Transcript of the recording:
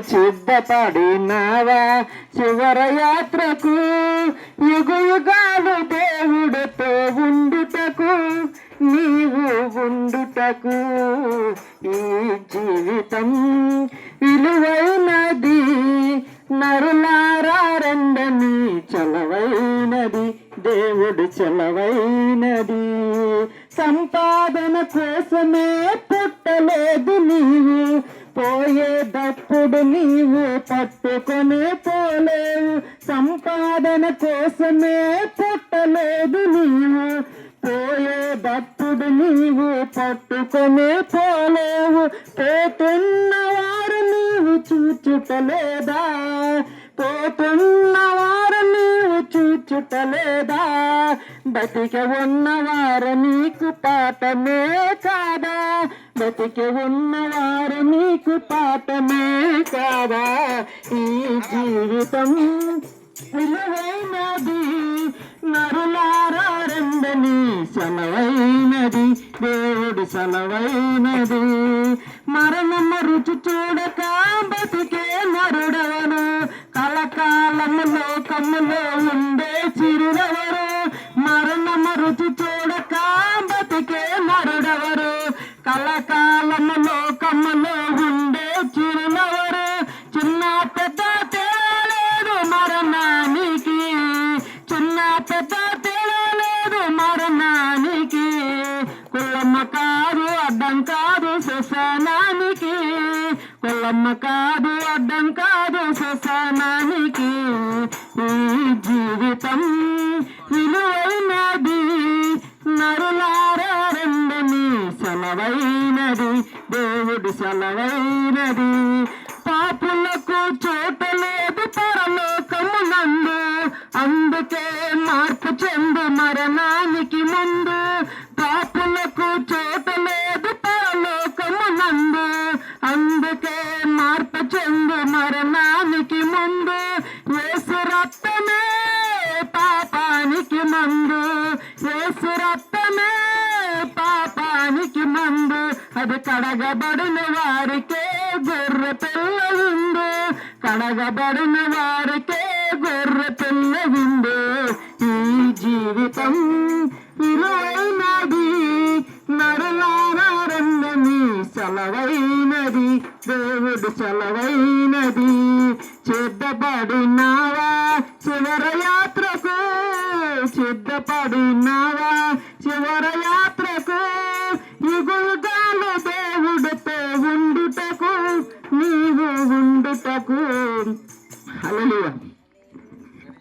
సిద్ధపడినావా శివరయాత్రకు, యుగాలు దేవుడితో ఉండుటకు, నీవు ఉండుటకు. ఈ జీవితం విలువైనది, నరులారా రండని, చలవైనది, దేవుడు చలవైనది. సంపాదన కోసమే పుట్టలేదు నీవు, పోయేటప్పుడు నీవు పట్టుకొని పోలేవు. సంపాదన కోసమే పుట్టలేదు నీవు, పోయేటప్పుడు నీవు పట్టుకొని పోలేవు. పోతున్నవారు నీవు చూచుటలేదా, పోతున్నవారు నీవు చూచుటలేదా. బతికి ఉన్నవారు నీకు పాఠమే కాదా, బతికి ఉన్నవారు నీకు పాఠమే కాదా. ఈ జీవితం విలువైనది, నరులారా రండని, సెలవైనది, దేవుడు సెలవైనది. మరణము రుచి చూడక బతికే నరుడవను, కలకాలము లోకములో ఉండే చిరునవరు. మరణము రుచి చూడక బతికే నరుడవరు, కలకాలము లోకములో ఉండే చిరునవరు. చిన్న పెద్ద తేలేదు మరణానికి, చిన్న పెద్ద తేలేదు మరణానికి. కులమ్మ కాదు అడ్డం కాదు శ్మశానానికి, కులమ్మ కాదు అడ్డం కాదు శ్మశానానికి. ఈ జీవితం విలువైనది, నరులారా రండని, సెలవైనది, దేవుడు సెలవైనది. పాపులకు చోటలేదు పరలోకమునందు, అందుకే మార్పు చెందు మరణానికి ముందు. పాపులకు చోటలేదు పరలోకమునందు, అందుకే మార్పు చెందు మరణానికి ముందు. యేసు రక్తమే పాపానికి మందు, యేసు రక్తమే పాపానికి మందు. అది కడగబడిన వారికే గొర్రె పిల్ల ఉంది, కడగబడిన వారికే గొర్రె పిల్ల ఉంది. ఈ జీవితం విలువైనది, నరులారా రండని, సెలవైనది, దేవుడు సెలవైనది. సిద్ధపడినావా శివరయాత్రకు, సిద్ధపడినావా శివరయాత్రకు, యుగాలు దేవుడితో ఉండుటకు, నీవు ఉండుటకు. హల్లెలూయా.